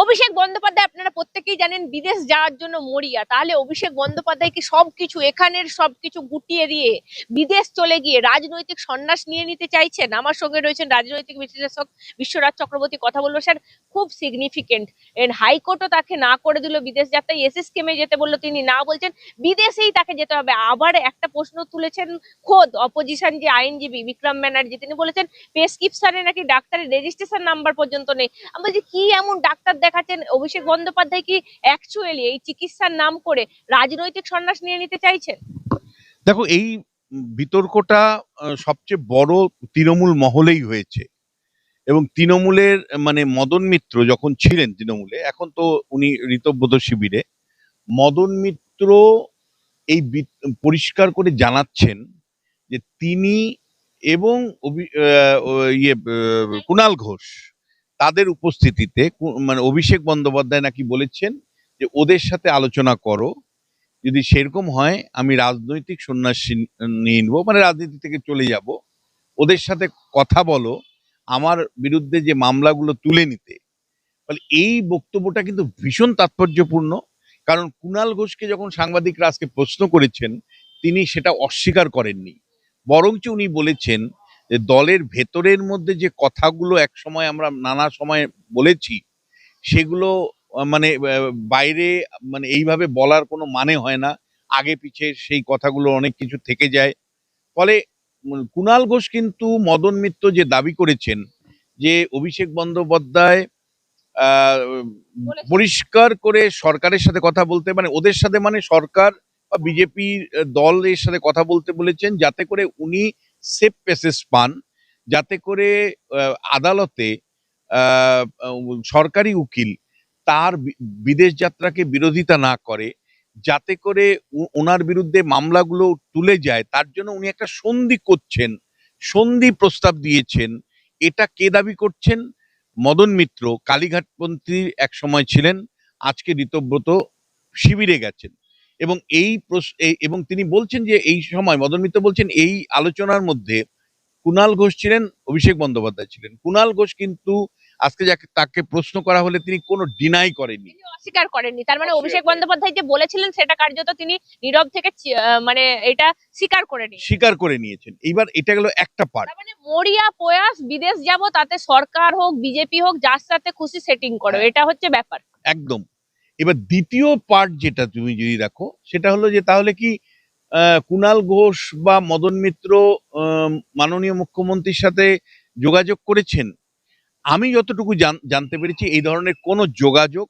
অভিষেক বন্দ্যোপাধ্যায় আপনারা প্রত্যেকেই জানেন বিদেশ যাওয়ার জন্য মরিয়া, তাহলে অভিষেক বন্দ্যোপাধ্যায় কি সবকিছু এখানের সবকিছু গুটিয়ে দিয়ে বিদেশ চলে গিয়ে রাজনৈতিক সন্ন্যাস নিয়ে নিতে চাইছেন? আমার সঙ্গে রয়েছেন রাজনৈতিক বিশ্লেষক বিশ্বরাজ চক্রবর্তী, কথা বলবো। স্যার, খুব সিগনিফিকেন্ট, হাইকোর্টও তাকে না করে দিল বিদেশ যাত্রায়, এসএসকেমে যেতে বললো, তিনি না বলছেন বিদেশেই তাকে যেতে হবে। আবার একটা প্রশ্ন তুলেছেন খোদ অপোজিশন যে আইনজীবী বিক্রম ব্যানার্জি, তিনি বলেছেন প্রেসক্রিপশনে নাকি ডাক্তারের রেজিস্ট্রেশন নাম্বার পর্যন্ত নেই। আমি বলছি, কি এমন ডাক্তার দেখাচ্ছেন? অভিষেক বন্দ্যোপাধ্যায় কি অ্যাকচুয়ালি এই চিকিৎসার নাম করে রাজনৈতিক সন্ন্যাস নিয়ে নিতে চাইছেন? দেখো, এই বিতর্কটা সবচেয়ে বড় তৃণমূল মহলেই হয়েছে, এবং তৃণমূলের মানে মদন মিত্র যখন ছিলেন তৃণমূলে, এখন তো উনি ঋতব্রত শিবিরে, মদন মিত্র এই পরিষ্কার করে জানাচ্ছেন যে তিনি এবং কুণাল ঘোষ তাদের উপস্থিতিতে মানে অভিষেক বন্দ্যোপাধ্যায় নাকি বলেছেন যে ওদের সাথে আলোচনা করো, যদি সেরকম হয় আমি রাজনৈতিক সন্ন্যাস নিয়ে নেবো, মানে রাজনীতি থেকে চলে যাব, ওদের সাথে কথা বলো আমার বিরুদ্ধে যে মামলাগুলো তুলে নিতে। ফলে এই বক্তব্যটা কিন্তু ভীষণ তাৎপর্যপূর্ণ, কারণ কুণাল ঘোষকে যখন সাংবাদিকরা আজকে প্রশ্ন করেছেন তিনি সেটা অস্বীকার করেননি, বরঞ্চ উনি বলেছেন যে দলের ভেতরের মধ্যে যে কথাগুলো এক সময় আমরা নানা সময় বলেছি সেগুলো মানে বাইরে মানে এইভাবে বলার কোনো মানে হয় না, আগে পিছে সেই কথাগুলো অনেক কিছু থেকে যায়। ফলে কুণাল ঘোষ কিন্তু মদন মিত্র যে দাবি করেছেন যে অভিষেক বন্দ্যোপাধ্যায় আহ, পরিষ্কার করে সরকারের সাথে কথা বলতে, মানে ওদের সাথে মানে সরকার বা বিজেপি দলের সাথে কথা বলতে বলেছেন, যাতে করে উনি সেফ প্যাসেজ পান, যাতে করে আদালতে আহ, সরকারি উকিল তার বিদেশ যাত্রাকে বিরোধিতা না করে, যাতে করে ওনার বিরুদ্ধে মামলাগুলো তুলে যায়, তার জন্য উনি একটা সন্ধি করছেন, সন্ধি প্রস্তাব দিয়েছেন। এটা কে দাবি করছেন? মদন মিত্র কালীঘাটপন্থী এক সময় ছিলেন, আজকে ঋতব্রত শিবিরে গেছেন, এবং এবং তিনি বলছেন যে এই সময় মদন মিত্র বলছেন এই আলোচনার মধ্যে কুণাল ঘোষ ছিলেন, অভিষেক বন্দ্যোপাধ্যায় ছিলেন। কুণাল ঘোষ কিন্তু আজকে যাকে তাকে প্রশ্ন করা হলে তিনি কোনো ডিনাই করেননি, তিনি অস্বীকার করেননি। তার মানে অভিষেক বন্দ্যোপাধ্যায় যে বলেছিলেন সেটা কার্যত তিনি নীরব থেকে মানে এটা স্বীকার করে নিয়েছেন। স্বীকার করে নিয়েছেন। এইবার এটা গেল একটা পার্ট। তার মানে মরিয়া প্রয়াস, বিদেশ যাব, তাতে সরকার হোক বিজেপি হোক যার সাথে খুশি সেটিং করো, এটা হচ্ছে ব্যাপার। একদম। এবার দ্বিতীয় পার্ট যেটা তুমি যদি দেখো সেটা হলো যে তাহলে কি কুণাল ঘোষ বা মদন মিত্র মাননীয় মুখ্যমন্ত্রীর সাথে যোগাযোগ করেছেন? আমি যতটুকু জানতে পেরেছি এই ধরনের কোনো যোগাযোগ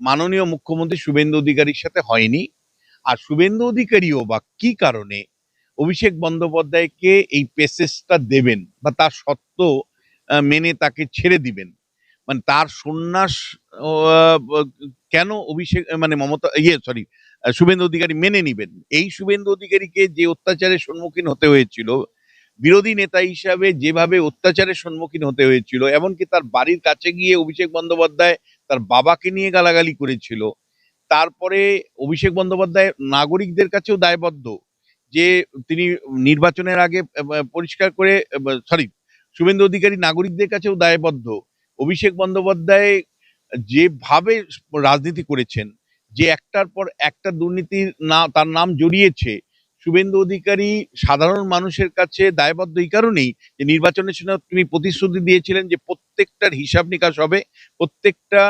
মাননীয় মুখ্যমন্ত্রী শুভেন্দু অধিকারীর সাথে হয়নি। আর শুভেন্দু অধিকারীও বা কি কারণে অভিষেক বন্দ্যোপাধ্যায়কে এই পেসেসটা দেবেন বা তার সত্ত্ব মেনে তাকে ছেড়ে দিবেন, মানে তার সন্ন্যাস আহ, কেন অভিষেক মানে মমতা সরি শুভেন্দু অধিকারী মেনে নিবেন? এই শুভেন্দু অধিকারীকে যে অত্যাচারের সম্মুখীন হতে হয়েছিল, বিরোধী নেতা হিসাবে যেভাবে অত্যাচারের সম্মুখীন হতে হয়েছিল, এমনকি তার বাড়ির কাছে গিয়ে অভিষেক বন্দ্যোপাধ্যায় তার বাবাকে নিয়ে গালাগালি করেছিল, তারপরে অভিষেক বন্দ্যোপাধ্যায় নাগরিকদের কাছেও দায়বদ্ধ যে তিনি নির্বাচনের আগে পরিষ্কার করে, সরি, শুভেন্দু অধিকারী নাগরিকদের কাছেও দায়বদ্ধ। অভিষেক বন্দ্যোপাধ্যায় যেভাবে রাজনীতি করেছেন, যে একটার পর একটা দুর্নীতির না তার নাম জড়িয়েছে, শুভেন্দু অধিকারী সাধারণ মানুষের কাছে দায়বদ্ধ এই কারণেই যে নির্বাচনের সময় তিনি প্রতিশ্রুতি দিয়েছিলেন যে প্রত্যেকটার হিসাব নিকাশ হবে, প্রত্যেকটা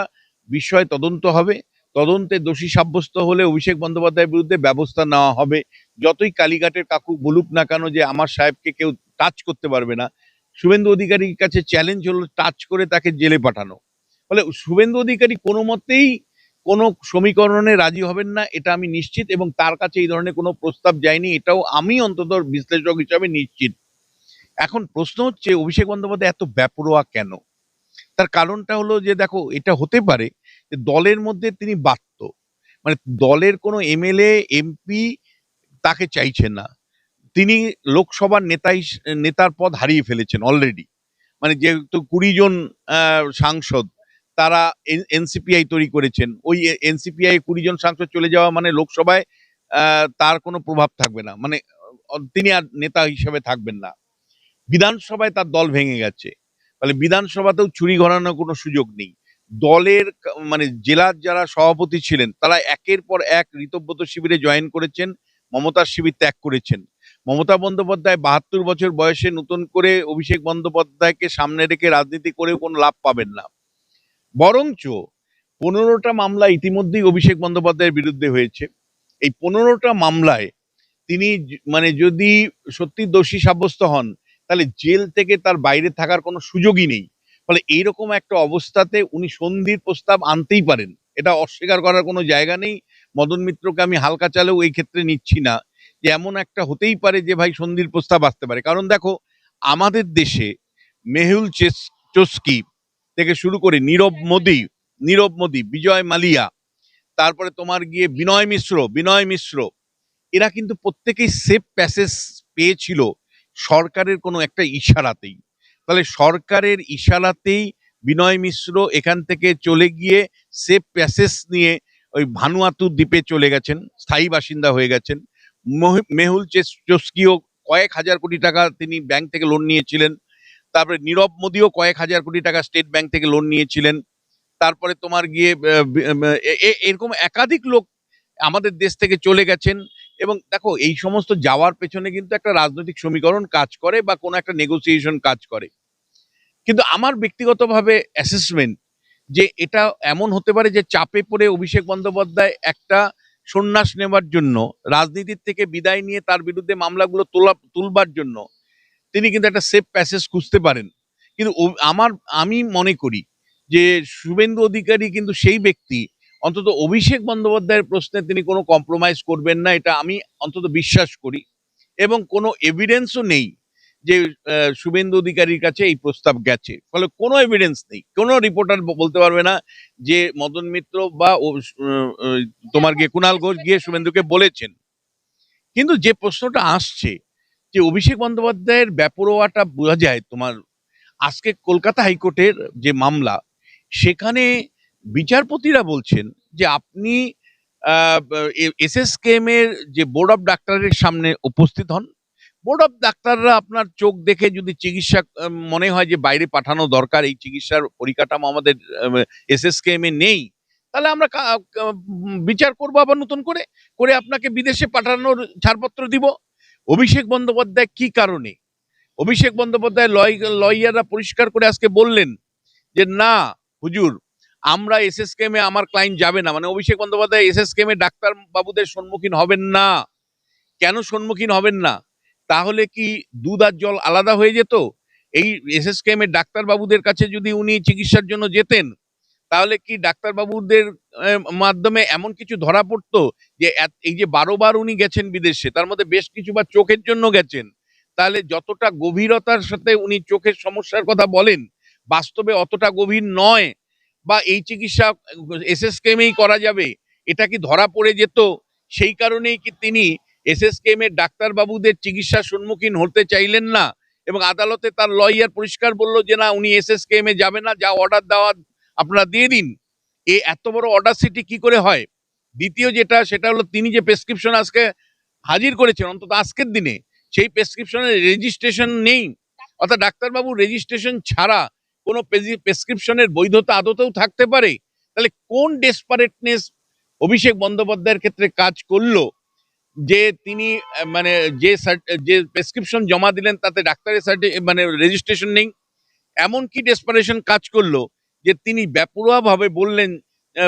বিষয় তদন্ত হবে, তদন্তে দোষী সাব্যস্ত হলে অভিষেক বন্দ্যোপাধ্যায়ের বিরুদ্ধে ব্যবস্থা নেওয়া হবে, যতই কালীঘাটের কাকু বলুক না কেন যে আমার সাহেবকে কেউ টাচ করতে পারবে না, শুভেন্দু অধিকারীর কাছে চ্যালেঞ্জ হলো টাচ করে তাকে জেলে পাঠানো। ফলে শুভেন্দু অধিকারী কোনো মতেই কোনো সমীকরণে রাজি হবেন না, এটা আমি নিশ্চিত, এবং তার কাছে এই ধরনের কোনো প্রস্তাব যায়নি, এটাও আমি অন্তত বিশ্লেষক হিসাবে নিশ্চিত। এখন প্রশ্ন হচ্ছে অভিষেক বন্দ্যোপাধ্যায় এত বেপরোয়া কেন? তার কারণটা হলো যে দেখো, এটা হতে পারে যে দলের মধ্যে তিনি বাধ্য, মানে দলের কোনো এমএলএ এমপি তাকে চাইছেন না, তিনি লোকসভার নেতার পদ হারিয়ে ফেলেছেন অলরেডি, মানে যেহেতু 20 জন সাংসদ তারা এনসিপিআই তৈরি করেছেন, ওই এনসিপিআই 20 জন সাংসদ চলে যাওয়া মানে লোকসভায় তার কোনো প্রভাব থাকবে না, মানে তিনি আর নেতা হিসেবে থাকবেন না। বিধানসভায় তার দল ভেঙে গেছে, ফলে বিধানসভাতেও চুরি ঘরানোর কোনো সুযোগ নেই। দলের মানে জেলার যারা সভাপতি ছিলেন তারা একের পর এক ঋতব্রত শিবিরে জয়েন করেছেন, মমতার শিবির ত্যাগ করেছেন। মমতা বন্দ্যোপাধ্যায় 72 বছর বয়সে নতুন করে অভিষেক বন্দ্যোপাধ্যায়কে সামনে রেখে রাজনীতি করেও কোনো লাভ পাবেন না। বরঞ্চ 15টা মামলা ইতিমধ্যেই অভিষেক বন্দ্যোপাধ্যায়ের বিরুদ্ধে হয়েছে। এই 15টা মামলায় তিনি মানে যদি সত্যি দোষী সাব্যস্ত হন তাহলে জেল থেকে তার বাইরে থাকার কোনো সুযোগই নেই। ফলে এইরকম একটা অবস্থাতে উনি সন্ধির প্রস্তাব আনতেই পারেন, এটা অস্বীকার করার কোনো জায়গা নেই। মদন মিত্রকে আমি হালকা চালেও এই ক্ষেত্রে নিচ্ছি না যে এমন একটা হতেই পারে যে ভাই সন্ধির প্রস্তাব আসতে পারে। কারণ দেখো, আমাদের দেশে মেহুল চস্কি থেকে শুরু করে নীরব মোদী, বিজয় মালিয়া, তারপরে তোমার গিয়ে বিনয় মিশ্র, এরা কিন্তু প্রত্যেকেই সেফ প্যাসেজ পেয়েছিল সরকারের কোনো একটা ইশারাতেই। তাহলে সরকারের ইশারাতেই বিনয় মিশ্র এখান থেকে চলে গিয়ে সেফ প্যাসেজ নিয়ে ওই ভানুয়াতু দ্বীপে চলে গেছেন, স্থায়ী বাসিন্দা হয়ে গেছেন। মেহুল চস্কিও কয়েক হাজার কোটি টাকা তিনি ব্যাংক থেকে লোন নিয়েছিলেন। তারপরে নীরব মোদীও কয়েক হাজার কোটি টাকা স্টেট ব্যাংক থেকে লোন নিয়েছিলেন। তারপরে তোমার গিয়ে এরকম একাধিক লোক আমাদের দেশ থেকে চলে গেছেন। এবং দেখো, এই সমস্ত যাওয়ার পেছনে কিন্তু একটা রাজনৈতিক সমীকরণ কাজ করে বা কোনো একটা নেগোসিয়েশন কাজ করে। কিন্তু আমার ব্যক্তিগতভাবে অ্যাসেসমেন্ট যে এটা এমন হতে পারে যে চাপে পড়ে অভিষেক বন্দ্যোপাধ্যায় একটা সন্ন্যাস নেবার জন্য, রাজনীতির থেকে বিদায় নিয়ে তার বিরুদ্ধে মামলাগুলো তুলবার জন্য তিনি কিন্তু একটা সেফ প্যাসেজ খুঁজতে পারেন। কিন্তু আমি মনে করি যে শুভেন্দু অধিকারী কিন্তু সেই ব্যক্তি, অন্তত অভিষেক বন্দ্যোপাধ্যায়ের প্রশ্নে তিনি কোনো কম্প্রোমাইজ করবেন না, এটা আমি অন্তত বিশ্বাস করি। এবং কোনো এভিডেন্সও নেই যে শুভেন্দু অধিকারীর কাছে এই প্রস্তাব গেছে। ফলে কোনো এভিডেন্স নেই, কোনো রিপোর্টার বলতে পারবে না যে মদন মিত্র বা তোমার গিয়ে কুণাল ঘোষ গিয়ে শুভেন্দুকে বলেছেন। কিন্তু যে প্রশ্নটা আসছে যে অভিষেক বন্দ্যোপাধ্যায়ের বেপরোয়াটা বোঝা যায় তোমার আজকে কলকাতা হাইকোর্টের যে মামলা, সেখানে বিচারপতিরা বলছেন যে আপনি এসএসকেএম এর যে বোর্ড অফ ডাক্তারের সামনে উপস্থিত হন। বোর্ড অফ ডাক্তাররা আপনার চোখ দেখে যদি চিকিৎসা মনে হয় যে বাইরে পাঠানো দরকার, এই চিকিৎসার পরিকাঠামো আমাদের এসএসকেএম এ নেই, তাহলে আমরা বিচার করবো আবার নতুন করে করে আপনাকে বিদেশে পাঠানোর ছাড়পত্র দিব। অভিষেক বন্দ্যোপাধ্যায় কি কারণে, অভিষেক বন্দ্যোপাধ্যায় লয়াররা পরিষ্কার করে আজকে বললেন যে না হুজুর, আমরা এসএসকেএম এ আমার ক্লায়েন্ট যাবে না, মানে অভিষেক বন্দ্যোপাধ্যায় এসএসকেএম এ ডাক্তার বাবুদের সম্মুখীন হবেন না। কেন সম্মুখীন হবেন না? তাহলে কি দুধ আর জল আলাদা হয়ে যেত? এই এসএসকেএম এর ডাক্তার বাবুদের কাছে যদি উনি চিকিৎসার জন্য যেতেন, তাহলে কি ডাক্তার বাবুদের মাধ্যমে এমন কিছু ধরা পড়তো যে এই যে 12 বার উনি গেছেন বিদেশে, তার মধ্যে বেশ কিছু বার চোখের জন্য গেছেন, তাহলে যতটা গভীরতার সাথে উনি চোখের সমস্যার কথা বলেন, বাস্তবে অতটা গভীর নয়, বা এই চিকিৎসা এসএসকেএমেই করা যাবে, এটা কি ধরা পড়ে যেত? সেই কারণেই কি তিনি এসএসকেএম এর ডাক্তার বাবুদের চিকিৎসার সম্মুখীন হতে চাইলেন না? এবং আদালতে তার লয়ার পরিষ্কার বলল যে না, উনি এসএসকেএম এ যাবে না, যা অর্ডার দেওয়া আপনারা দিয়ে দিন। এত বড় অডাসিটি কি করে হয়? দ্বিতীয় যেটা, সেটা হলো তিনি যে প্রেসক্রিপশন আজকে হাজির করেছেন, অন্তত আজকের দিনে সেই প্রেসক্রিপশনের রেজিস্ট্রেশন নেই। অর্থাৎ ডাক্তারবাবু রেজিস্ট্রেশন ছাড়া কোনো প্রেসক্রিপশনের বৈধতা আদতেও থাকতে পারে? তাহলে কোন ডেসপারেটনেস অভিষেক বন্দ্যোপাধ্যায়ের ক্ষেত্রে কাজ করলো যে তিনি মানে যে প্রেসক্রিপশন জমা দিলেন তাতে ডাক্তারের মানে রেজিস্ট্রেশন নেই? এমন কি ডেসপারেশন কাজ করলো যে তিনি বেপরোয়া ভাবে বললেন,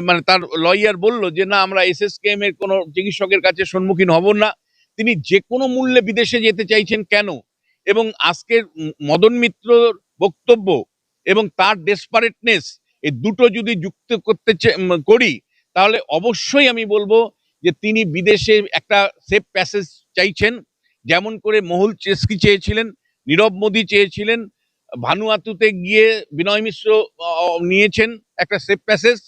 মানে তার লয়ার বলল যে না, আমরা এসএসকেএম এর কোনো চিকিৎসকের কাছে সম্মুখীন হব না। তিনি যে কোনো মূল্যে বিদেশে যেতে চাইছেন কেন? এবং আজকের মদন মিত্রর বক্তব্য এবং তার ডেসপারেটনেস, এই দুটো যদি যুক্ত করি, তাহলে অবশ্যই আমি বলবো যে তিনি বিদেশে একটা সেফ প্যাসেজ চাইছেন, যেমন করে মহুল চেস্কি চেয়েছিলেন, নীরব মোদী চেয়েছিলেন, ভানুয়াতুতে গিয়ে বিনয় মিশ্র নিয়েছেন একটা সেফ প্যাসেজ।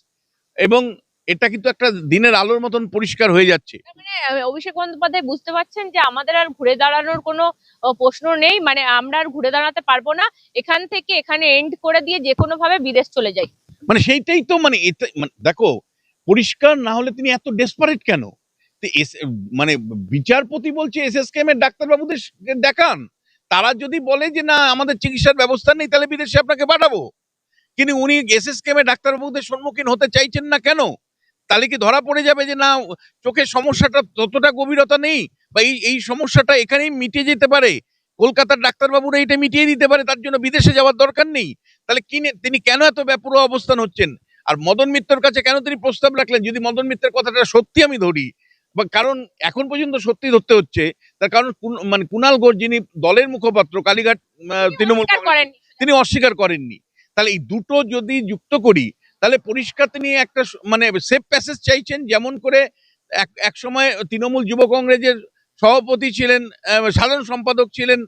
এবং এটা কিন্তু একটা দিনের আলোর মতন পরিষ্কার হয়ে যাচ্ছে। মানে অভিষেক বন্দ্যোপাধ্যায় বুঝতে পারছেন যে আমাদের আর ঘুরে দাঁড়ানোর কোনো প্রশ্ন নেই, মানে আমরা আর ঘুরে দাঁড়াতে পারবো না, এখান থেকে এখানে এন্ড করে দিয়ে যে কোনো ভাবে বিদেশ চলে যাই। মানে সেইটাই তো, মানে এটা দেখো, পরিষ্কার না হলে তিনি এত ডেসপারেট কেন? মানে বিচারপতি বলছে এসএসকেএম এর ডাক্তারবাবুদের দেখান, তারা যদি বলে যে না আমাদের চিকিৎসার ব্যবস্থা নেই, তাহলে বিদেশে আপনাকে পাঠাবো। কিন্তু উনি এসএসকেএম ডাক্তারবাবুদের সম্মুখীন হতে চাইছেন না কেন? তাহলে কি ধরা পড়ে যাবে যে না, চোখের সমস্যাটা ততটা গভীরতা নেই, বা এই এই সমস্যাটা এখানেই মিটে যেতে পারে, কলকাতার ডাক্তারবাবুরা এটা মিটিয়ে দিতে পারে, তার জন্য বিদেশে যাওয়ার দরকার নেই? তাহলে তিনি কেন এত বেপরোয়া অবস্থান হচ্ছেন? আর মদন মিত্রর কাছে কেন তিনি প্রস্তাব রাখলেন? যদি মদন মিত্রের কথাটা সত্যি আমি ধরি, বা কারণ এখন পর্যন্ত সত্যি ধরতে হচ্ছে, তার কারণ মানে কুণাল ঘোষ যিনি দলের মুখপাত্র কালীঘাট তৃণমূল অস্বীকার কংগ্রেস, করেন। তিনি অস্বীকার করেননি। তাহলে এই দুটো যদি যুক্ত করি, তাহলে পরিষ্কার তিনি একটা মানে সেফ প্যাসেজ চাইছেন, যেমন করে এক সময় তৃণমূল যুব কংগ্রেসের সভাপতি ছিলেন, সাধারণ সম্পাদক ছিলেন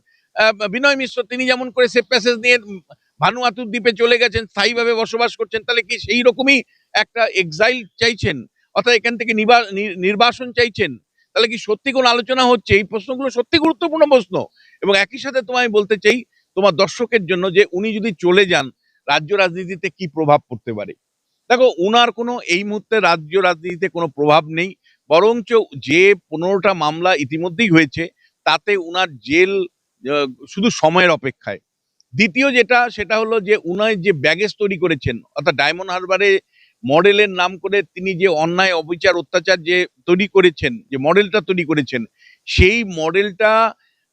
বিনয় মিশ্র, তিনি যেমন করে সেফ প্যাসেজ নিয়ে ভানুয়াতুর দ্বীপে চলে গেছেন, স্থায়ীভাবে বসবাস করছেন। তাহলে কি সেই রকমই একটা এক্সাইল চাইছেন, অর্থাৎ এখান থেকে নির্বাসন চাইছেন? তাহলে কি সত্যি কোন আলোচনা হচ্ছে? এই প্রশ্নগুলো সত্যি গুরুত্বপূর্ণ প্রশ্ন। এবং একই সাথে তোমায় বলতে চাই তোমার দর্শকের জন্য, যে উনি যদি চলে যান, রাজ্য রাজনীতিতে কি প্রভাব পড়তে পারে। দেখো, উনার কোনো এই মুহূর্তে রাজ্য রাজনীতিতে কোনো প্রভাব নেই, বরঞ্চ যে 15টা মামলা ইতিমধ্যেই হয়েছে, তাতে উনার জেল শুধু সময়ের অপেক্ষায়। দ্বিতীয় যেটা, সেটা হলো যে উনার যে ব্যাগেজ তৈরি করেছেন, অর্থাৎ ডায়মন্ড হারবারে মডেলের নাম করে তিনি যে অন্যায় অবিচার অত্যাচার যে তৈরি করেছেন, যে মডেলটা তৈরি করেছেন, সেই মডেলটা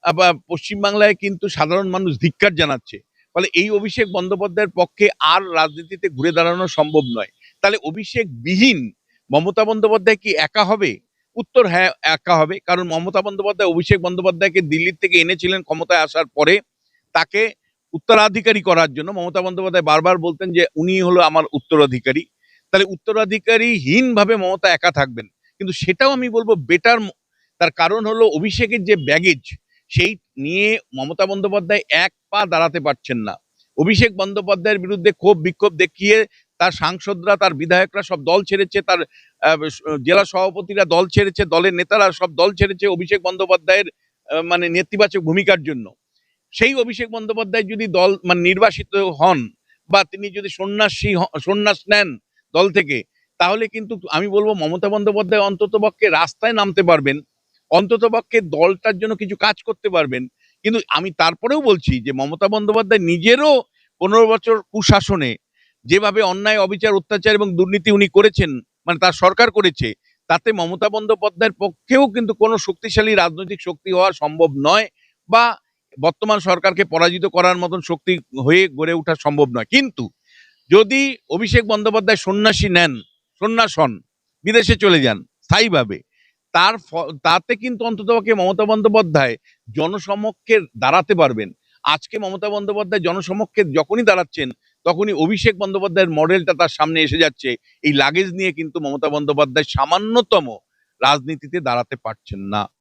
আবার পশ্চিমবাংলায় কিন্তু সাধারণ মানুষ ধিক্কার জানাচ্ছে। ফলে এই অভিষেক বন্দ্যোপাধ্যায়ের পক্ষে আর রাজনীতিতে ঘুরে দাঁড়ানো সম্ভব নয়। তাহলে অভিষেক বিহীন মমতা বন্দ্যোপাধ্যায় কি একা হবে? উত্তর হ্যাঁ, একা হবে। কারণ মমতা বন্দ্যোপাধ্যায় অভিষেক বন্দ্যোপাধ্যায়কে দিল্লির থেকে এনেছিলেন ক্ষমতায় আসার পরে, তাকে উত্তরাধিকারী করার জন্য। মমতা বন্দ্যোপাধ্যায় বারবার বলতেন যে উনি হলো আমার উত্তরাধিকারী। তাহলে উত্তরাধিকারীহীন ভাবে মমতা একা থাকবেন, কিন্তু সেটাও আমি বলবো বেটার। তার কারণ হলো অভিষেকের যে ব্যাগেজ, সেই নিয়ে মমতা বন্দ্যোপাধ্যায় এক পা দাঁড়াতে পারছেন না। অভিষেক বন্দ্যোপাধ্যায়ের বিরুদ্ধে ক্ষোভ বিক্ষোভ দেখিয়ে তার সাংসদরা, তার বিধায়করা সব দল ছেড়েছে, তার জেলা সভাপতিরা দল ছেড়েছে, দলের নেতারা সব দল ছেড়েছে অভিষেক বন্দ্যোপাধ্যায়ের মানে নেতিবাচক ভূমিকার জন্য। সেই অভিষেক বন্দ্যোপাধ্যায় যদি দল মানে নির্বাসিত হন, বা তিনি যদি সন্ন্যাস নেন দল থেকে, তাহলে কিন্তু আমি বলবো মমতা বন্দ্যোপাধ্যায় অন্তত পক্ষে রাস্তায় নামতে পারবেন, অন্তত পক্ষে দলটার জন্য কিছু কাজ করতে পারবেন। কিন্তু আমি তারপরেও বলছি যে মমতা বন্দ্যোপাধ্যায় নিজেরও 15 বছর কুশাসনে যেভাবে অন্যায় অবিচার অত্যাচার এবং দুর্নীতি উনি করেছেন, মানে তার সরকার করেছে, তাতে মমতা বন্দ্যোপাধ্যায়ের পক্ষেও কিন্তু কোনো শক্তিশালী রাজনৈতিক শক্তি হওয়া সম্ভব নয়, বা বর্তমান সরকারকে পরাজিত করার মতন শক্তি হয়ে গড়ে ওঠা সম্ভব নয়। কিন্তু যদি অভিষেক বন্দ্যোপাধ্যায় সন্ন্যাস হন, বিদেশে চলে যান স্থায়ীভাবে, তাতে কিন্তু অন্ততপক্ষে মমতা বন্দ্যোপাধ্যায় জনসমক্ষে দাঁড়াতে পারবেন। আজকে মমতা বন্দ্যোপাধ্যায় জনসমক্ষে যখনই দাঁড়াচ্ছেন, তখনই অভিষেক বন্দ্যোপাধ্যায়ের মডেলটা তার সামনে এসে যাচ্ছে। এই লাগেজ নিয়ে কিন্তু মমতা বন্দ্যোপাধ্যায় সামান্যতম রাজনীতিতে দাঁড়াতে পারছেন না।